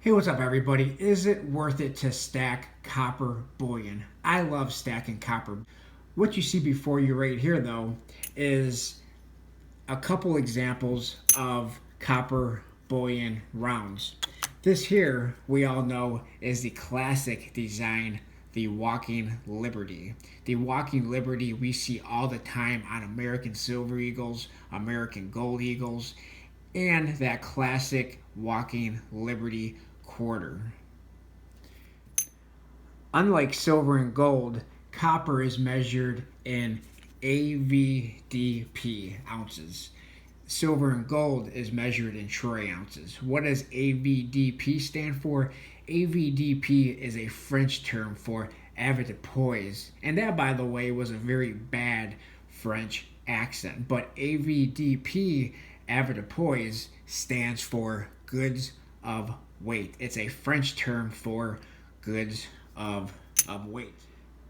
Hey, what's up, everybody? Is it worth it to stack copper bullion? I love stacking copper. What you see before you right here, though, is a couple examples of copper bullion rounds. This here, we all know, is the classic design, the Walking Liberty. The Walking Liberty we see all the time on American Silver Eagles, American Gold Eagles, and that classic Walking Liberty quarter. Unlike silver and gold, copper is measured in AVDP ounces. Silver and gold is measured in troy ounces. What does AVDP stand for? AVDP is a French term for avoirdupois, and that, by the way, was a very bad French accent. But AVDP, avoirdupois, stands for goods of weight. It's a French term for goods of weight.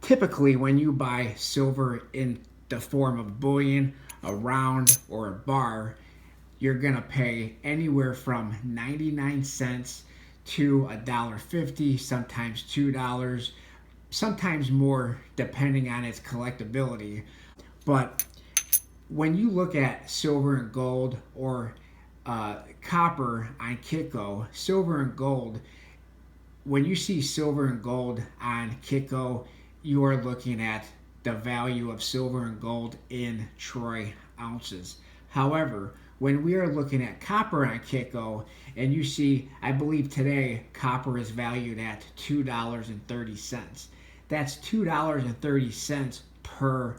Typically, when you buy silver in the form of bullion, a round, or a bar, you're going to pay anywhere from 99 cents to $1.50, sometimes $2, sometimes more, depending on its collectability. But when you look at silver and gold or copper on Kitco, silver and gold, when you see silver and gold on Kitco, you are looking at the value of silver and gold in troy ounces. However, when we are looking at copper on Kitco, and you see, I believe today, copper is valued at $2.30. That's $2.30 per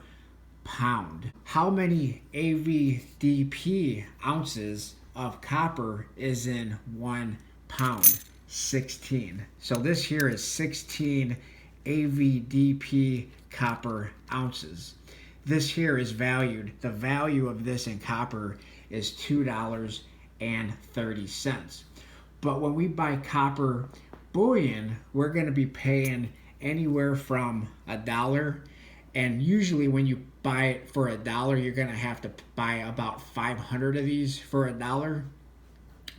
pound. How many AVDP ounces of copper is in 1 pound? 16. So this here is 16 AVDP copper ounces. This here is valued, the value of this in copper is $2.30. But when we buy copper bullion, we're going to be paying anywhere from $1. And usually when you buy it for $1, you're going to have to buy about 500 of these for $1.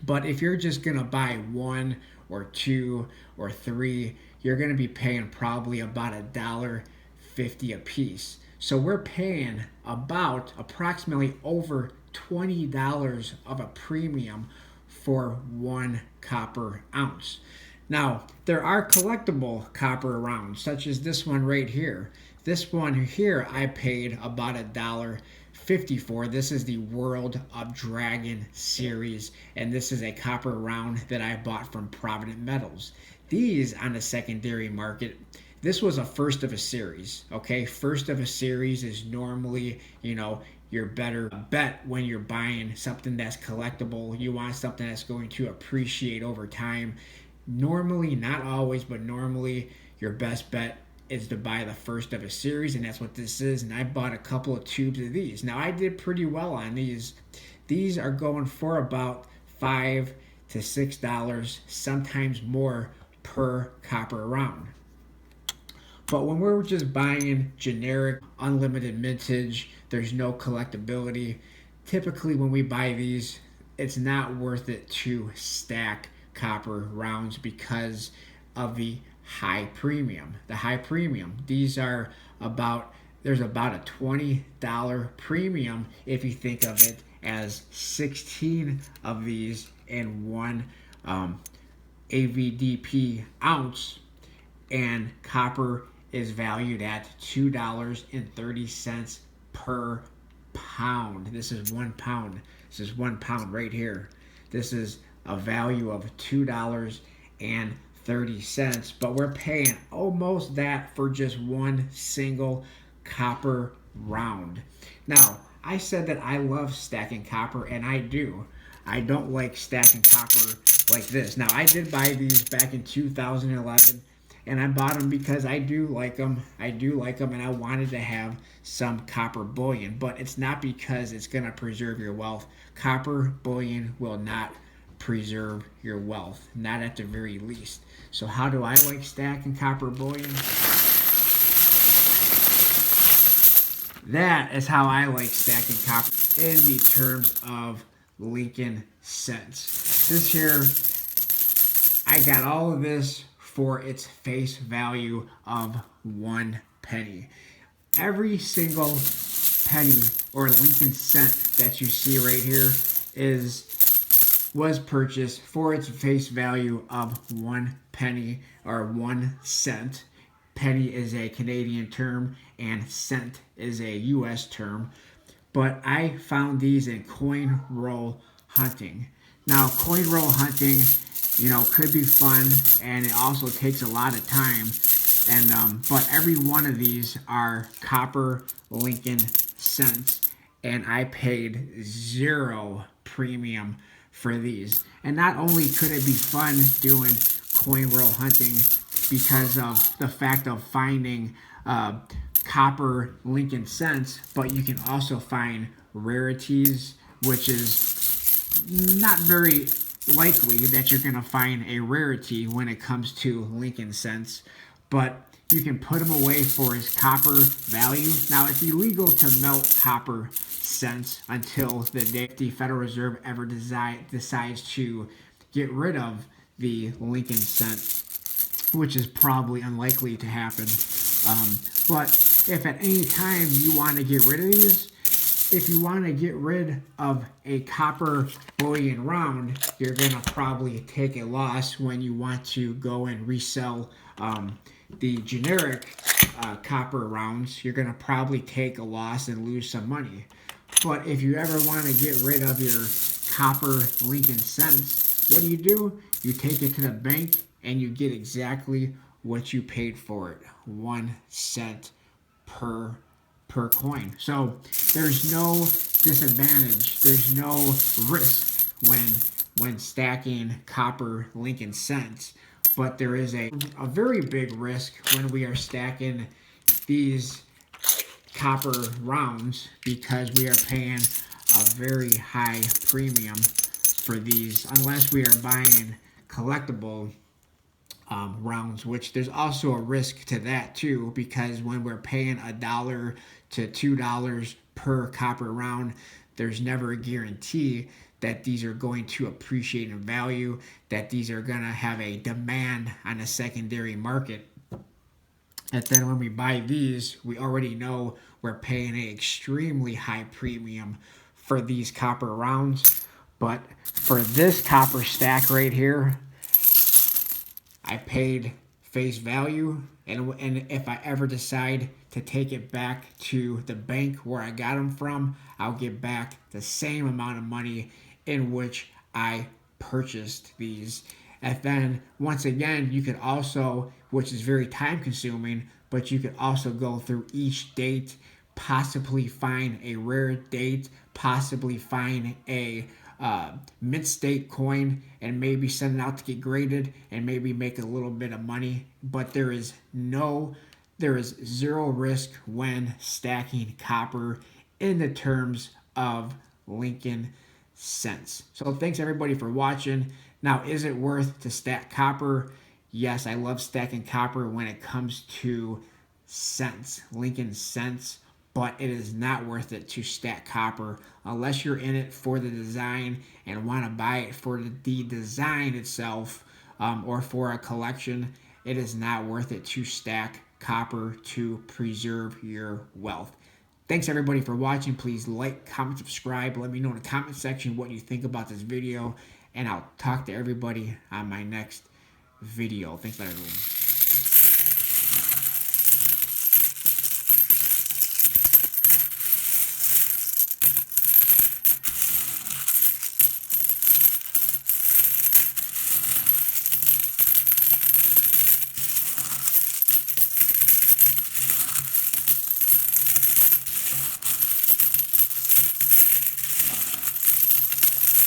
But if you're just going to buy 1 or 2 or 3, you're going to be paying probably about $1.50 a piece. So we're paying approximately over $20 of a premium for 1 copper ounce. Now, there are collectible copper rounds, such as this one right here. This one here I paid about $1.50 for. This is the World of Dragon series, and this is a copper round that I bought from PreciousMetals. These on the secondary market, this was a first of a series, okay? First of a series is normally, your better bet when you're buying something that's collectible. You want something that's going to appreciate over time. Normally, not always, but normally your best bet is to buy the first of a series, and that's what this is. And I bought a couple of tubes of these. Now, I did pretty well on these. These are going for about $5 to $6, sometimes more, per copper round. But when we're just buying generic, unlimited mintage, there's no collectability. Typically, when we buy these, it's not worth it to stack copper rounds because of the high premium. The high premium. These are there's about a $20 premium if you think of it as 16 of these in 1 AVDP ounce, and copper is valued at $2.30 per pound. This is 1 pound. This is 1 pound right here. This is a value of $2.30, but we're paying almost that for just 1 single copper round. Now, I said that I love stacking copper, and I do. I don't like stacking copper like this. Now, I did buy these back in 2011, and I bought them because I do like them. And I wanted to have some copper bullion, but it's not because it's going to preserve your wealth. Copper bullion will not preserve your wealth, not at the very least. So how do I like stacking copper bullion? That is how I like stacking copper in the terms of Lincoln cents. This here I got all of this for its face value of 1 penny. Every single penny or Lincoln cent that you see right here was purchased for its face value of 1 penny or 1 cent. Penny is a Canadian term and cent is a US term. But I found these in coin roll hunting. Now, coin roll hunting, could be fun, and it also takes a lot of time. And but every one of these are copper Lincoln cents, and I paid 0 premium for these. And not only could it be fun doing coin roll hunting because of the fact of finding copper Lincoln cents, but you can also find rarities, which is not very likely that you're going to find a rarity when it comes to Lincoln cents, but you can put them away for its copper value. Now, it's illegal to melt copper cents until the day the Federal Reserve ever decides to get rid of the Lincoln cent, which is probably unlikely to happen. But if at any time you want to get rid of these, if you want to get rid of a copper bullion round, you're going to probably take a loss when you want to go and resell the generic copper rounds. You're going to probably take a loss and lose some money. But if you ever want to get rid of your copper Lincoln cents, what do? You take it to the bank and you get exactly what you paid for it, 1 cent per coin. So there's no disadvantage, there's no risk when stacking copper Lincoln cents, but there is a very big risk when we are stacking these copper rounds because we are paying a very high premium for these unless we are buying collectible rounds, which there's also a risk to that too, because when we're paying $1 to $2 per copper round, there's never a guarantee that these are going to appreciate in value, that these are going to have a demand on a secondary market. And then when we buy these, we already know we're paying an extremely high premium for these copper rounds. But for this copper stack right here, I paid face value, and if I ever decide to take it back to the bank where I got them from, I'll get back the same amount of money in which I purchased these. And then once again, you could also, which is very time consuming, but you could also go through each date, possibly find a rare date, possibly find a mint state coin, and maybe send it out to get graded and maybe make a little bit of money. But there is 0 risk when stacking copper in the terms of Lincoln cents. So thanks everybody for watching. Now, is it worth to stack copper? Yes, I love stacking copper when it comes to cents, Lincoln cents, but it is not worth it to stack copper unless you're in it for the design and want to buy it for the design itself, or for a collection. It is not worth it to stack copper to preserve your wealth. Thanks everybody for watching. Please like, comment, subscribe. Let me know in the comment section what you think about this video, and I'll talk to everybody on my next video. Thanks everyone.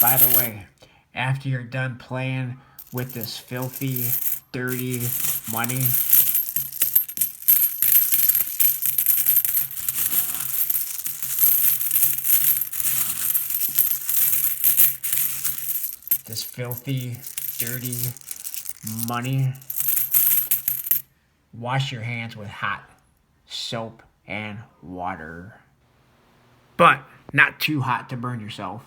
By the way, after you're done playing with this filthy, dirty money, this filthy, dirty money, wash your hands with hot soap and water. But not too hot to burn yourself.